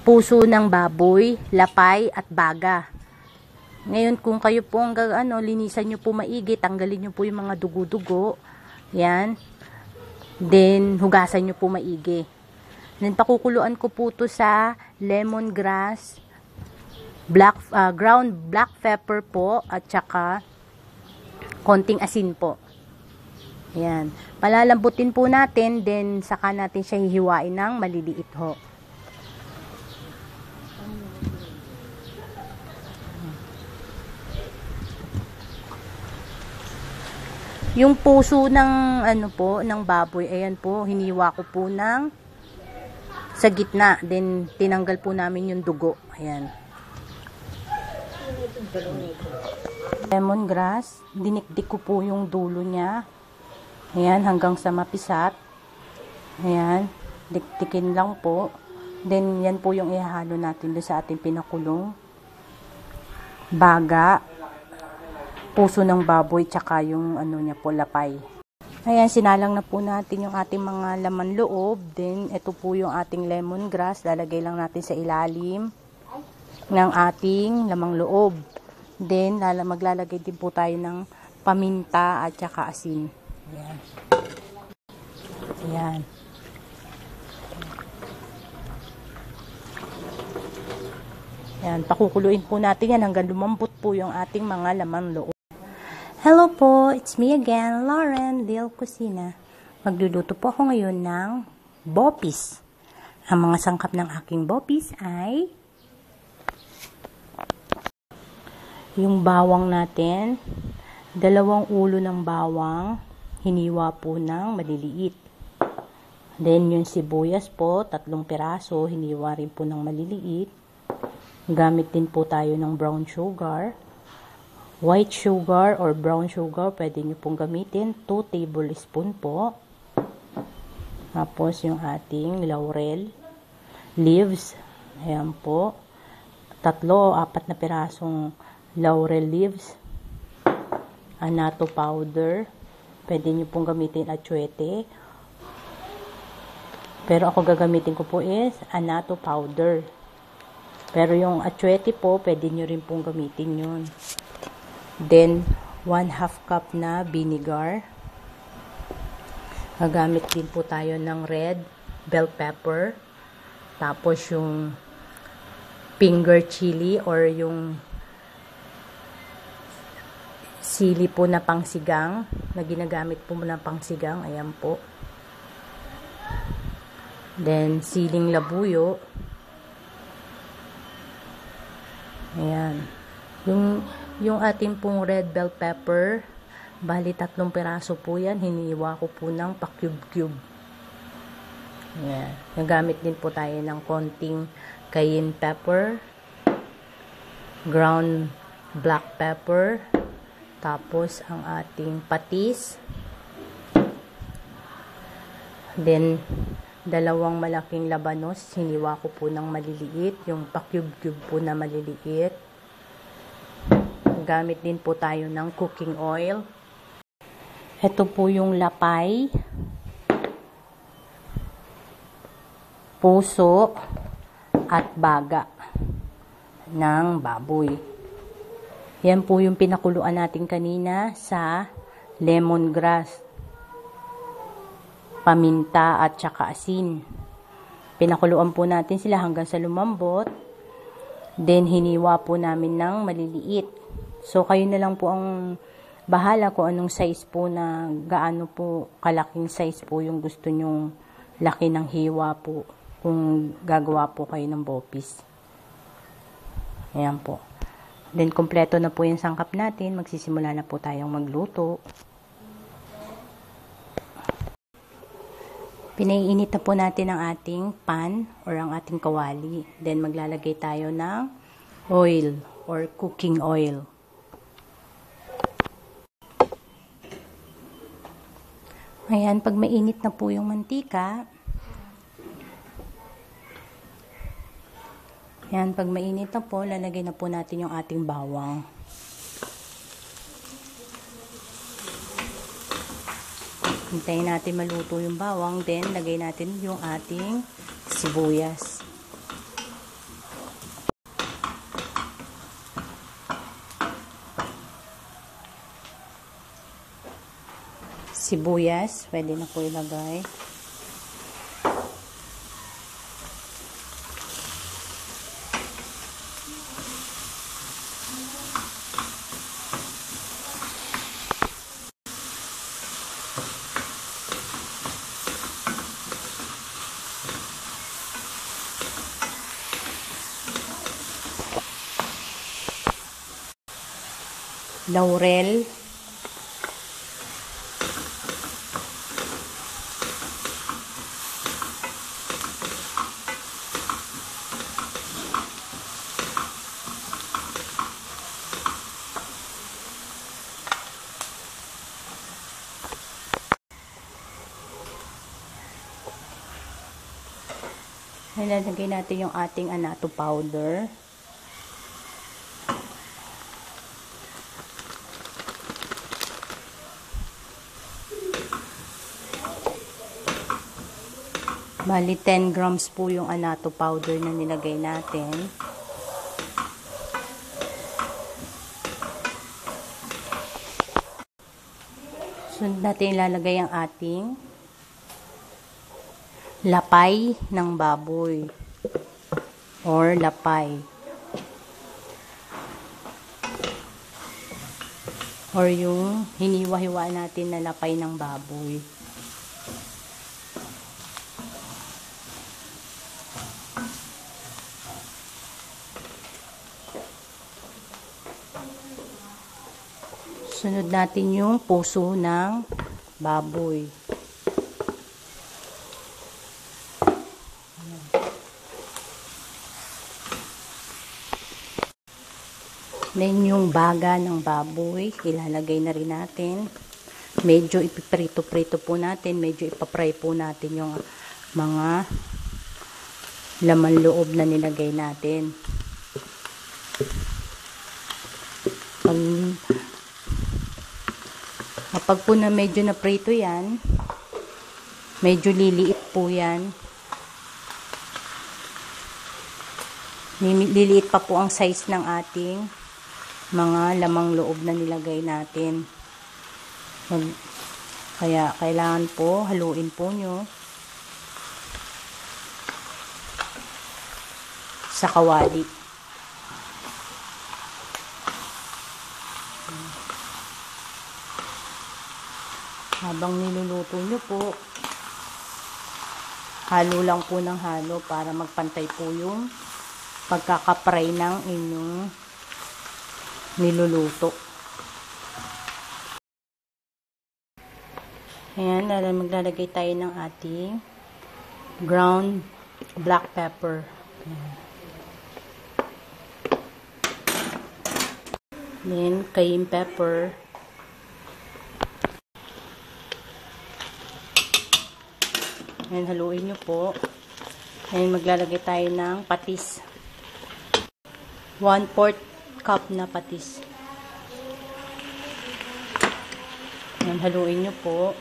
puso ng baboy, lapay at baga. Ngayon kung kayo po ang linisan nyo po maigi, tanggalin nyo po yung mga dugo-dugo. Yan. Then hugasan nyo po maigi. Then pakukuluan ko po to sa lemongrass, ground black pepper po at saka konting asin po. Yan. Palalambutin po natin, then saka natin siya hihiwain ng maliliit ho. Yung puso ng ng baboy, ayan po, hiniwa ko po sa gitna, then tinanggal po namin yung dugo. Ayan. Lemongrass, dinikdik ko po yung dulo niya. Ayan, hanggang sa mapisat. Ayan, dikdikin lang po. Then, yan po yung ihahalo natin doon sa ating pinakulong baga, puso ng baboy, tsaka yung niya po, lapay. Ayan, sinalang na po natin yung ating mga laman loob. Then, ito po yung ating lemongrass. Lalagay lang natin sa ilalim ng ating lamang loob. Then, maglalagay din po tayo ng paminta at saka asin. Ayan. Ayan. Ayan, pakukuluin po natin yan hanggang lumambot po yung ating mga laman loob. Hello po, it's me again, Lauren, Lil Kusina. Magluluto po ako ngayon ng bopis. Ang mga sangkap ng aking bopis ay yung bawang natin, 2 ulo ng bawang, hiniwa po ng maliliit. Then yung sibuyas po, 3 piraso, hiniwa rin po ng maliliit. Gamit din po tayo ng brown sugar. White sugar or brown sugar, pwede nyo pong gamitin. 2 tablespoon po. Tapos yung ating laurel leaves. Ayan po. 3 o 4 na pirasong laurel leaves. Annatto powder. Pwede nyo pong gamitin atsuete. Pero ako gagamitin ko po is annatto powder. Pero yung atsuete po, pwede nyo rin pong gamitin yun. Then, 1/2 cup na vinegar. Gagamit din po tayo ng red bell pepper. Tapos yung finger chili or yung sili po na pangsigang, na ginagamit po na pangsigang, ayan po. Then, siling labuyo. Ayan. Yung ating pong red bell pepper, bali 3 piraso po yan, hiniwa ko po ng pa-cube-cube. Ayan. Nagamit din po tayo ng konting cayenne pepper, ground black pepper, tapos ang ating patis. Then, 2 malaking labanos, hiniwa ko po ng maliliit, yung pa-cube-cube po na maliliit. Gamit din po tayo ng cooking oil. Ito po yung lapay, puso, at baga ng baboy. Yan po yung pinakuluan natin kanina sa lemongrass, paminta at saka asin. Pinakuluan po natin sila hanggang sa lumambot. Then hiniwa po namin ng maliliit. So kayo na lang po ang bahala kung anong size po, na gaano po kalaking size po yung gusto nyong laki ng hiwa po kung gagawa po kayo ng bopis. Ayan po. Then, kompleto na po yung sangkap natin. Magsisimula na po tayong magluto. Pinaiinit na po natin ang ating pan or ang ating kawali. Then, maglalagay tayo ng oil or cooking oil. Ayan, pag mainit na po yung mantika, yan, pag mainit na po, lalagay na po natin yung ating bawang. Hintayin natin maluto yung bawang, then lagay natin yung ating sibuyas. sibuyas, pwede na po ilagay. Laurel, ilalagay natin yung ating annatto powder. Bali, 10 grams po yung annatto powder na nilagay natin. Sunod natin ilalagay ang ating lapay ng baboy or lapay or yung hiniwa-hiwa natin na lapay ng baboy. Sunod natin yung puso ng baboy. Then yung baga ng baboy, ilalagay na rin natin. Medyo ipiprito-prito po natin, medyo ipapry po natin yung mga laman loob na nilagay natin. Kapag po na medyo naprito yan, medyo liliit po yan. Liliit pa po ang size ng ating mga lamang loob na nilagay natin. Kaya kailangan po haluin po nyo sa kawali. Habang niluluto nyo po, halo lang po ng halo para magpantay po yung pagkakapray ng inyong niluluto. Ayan, maglalagay tayo ng ating ground black pepper. Ayan. Then, cayenne pepper. Ayan, haluin nyo po. Ayan, maglalagay tayo ng patis. 1/4 cup na patis. Ayan, haluin nyo po.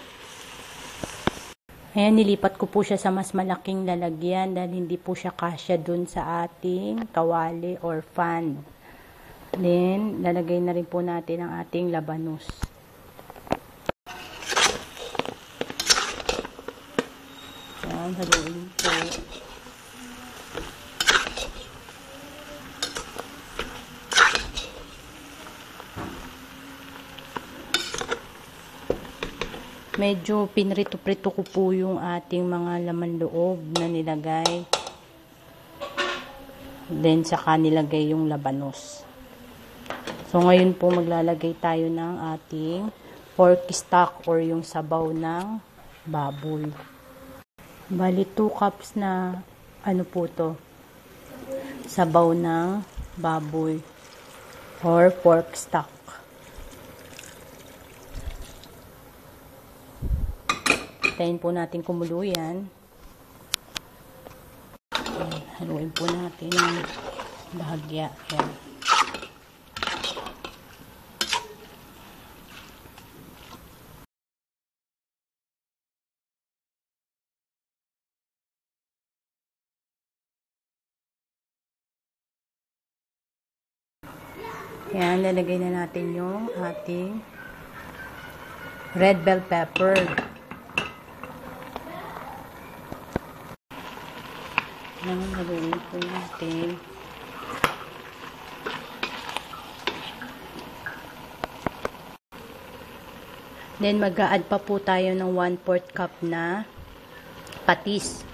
Ayan, nilipat ko po siya sa mas malaking lalagyan dahil hindi po siya kasya dun sa ating kawali or fan. Then, lalagay na rin po natin ang ating labanos. Ayan, haluin po. Medyo pinrito-prito ko po yung ating mga laman loob na nilagay. Then, saka nilagay yung labanos. So, ngayon po maglalagay tayo ng ating pork stock or yung sabaw ng baboy. Bali, 2 cups na ano po to? Sabaw ng baboy or pork stock. Hintayin po natin kumulo yan. Haluin po natin ng bahagya. Yan. Yan, lalagay na natin yung ating red bell pepper. Haluin po natin. Then mag-a-add pa po tayo ng 1/4 cup na patis.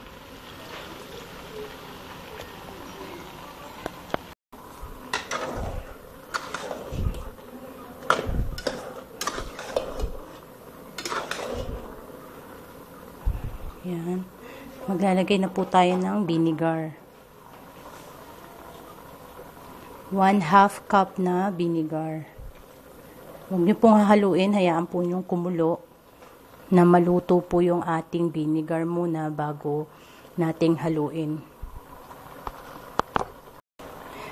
Yan. Maglalagay na po tayo ng vinegar. 1/2 cup na vinegar. Huwag niyo pong hahaluin, hayaan po niyong kumulo na maluto po yung ating vinegar muna bago nating haluin.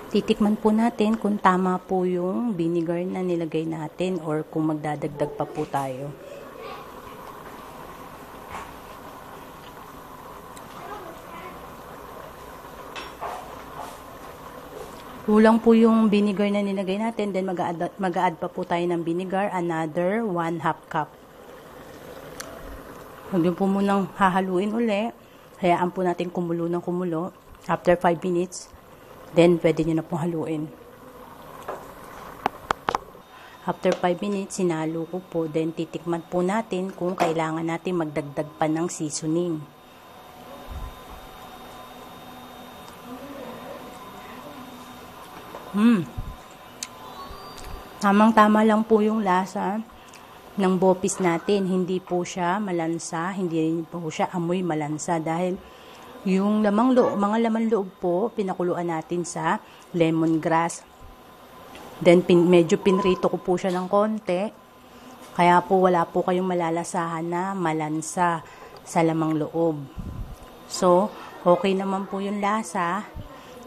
Titikman po natin kung tama po yung vinegar na nilagay natin or kung magdadagdag pa po tayo. Kulang po yung vinegar na nilagay natin, then mag-a-add pa po tayo ng vinegar, another 1/2 cup. Huwag niyo po munang hahaluin uli, hayaan po natin kumulo ng kumulo. After 5 minutes, then pwede niyo na pong haluin. After 5 minutes, sinalo ko po, then titikman po natin kung kailangan natin magdagdag pa ng seasoning. Tamang-tama lang po yung lasa ng bopis natin. Hindi po siya malansa, hindi rin po siya amoy malansa dahil yung mga laman loob po, pinakuluan natin sa lemongrass. Then medyo pinrito ko po siya ng konti. Kaya po wala po kayong malalasahan na malansa sa lamang loob. So, okay naman po yung lasa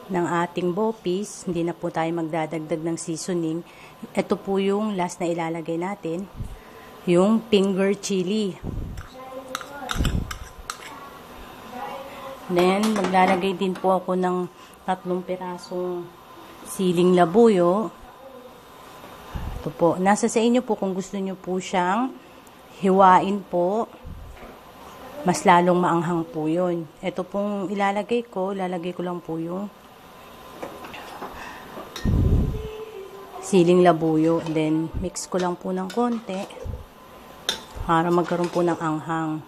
ng ating bopis, hindi na po tayo magdadagdag ng seasoning. Ito po yung last na ilalagay natin, yung finger chili. Then, maglalagay din po ako ng 3 pirasong siling labuyo. Ito po, nasa sa inyo po kung gusto nyo po siyang hiwain po, mas lalong maanghang po yun. Ito pong ilalagay ko lang po yung siling labuyo. Then, mix ko lang po ng konti para magkaroon po ng anghang.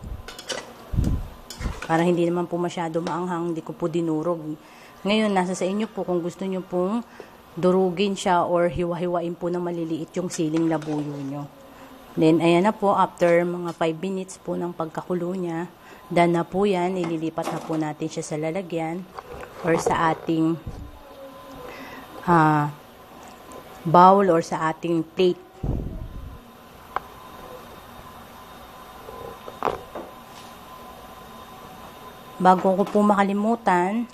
Para hindi naman po masyado maanghang, hindi ko po dinurog. Ngayon, nasa sa inyo po kung gusto nyo pong durugin siya or hiwa-hiwain po ng maliliit yung siling labuyo nyo. Then, ayan na po, after mga 5 minutes po ng pagkakulo niya, done na po yan, ililipat na po natin siya sa lalagyan or sa ating bowl or sa ating plate. Bago ko po makalimutan,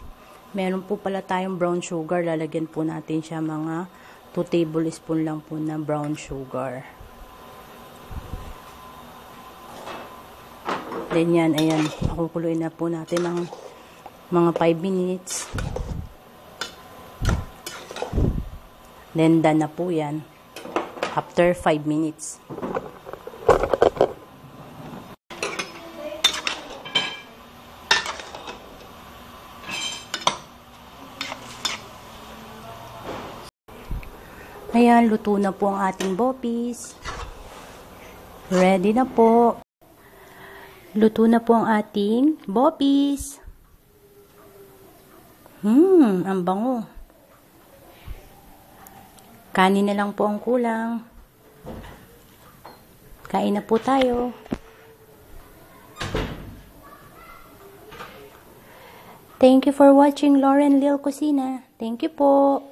meron po pala tayong brown sugar. Lalagyan po natin siya mga 2 tablespoon lang po na brown sugar. Then yan, ayan, pakukuluin na po natin ng mga 5 minutes. Then, done na po yan. After 5 minutes. Ayan, luto na po ang ating bopis. Ready na po. Luto na po ang ating bopis. Ang bango. Kanin na lang po ang kulang. Kain na po tayo. Thank you for watching Lauren Lil Cocina. Thank you po.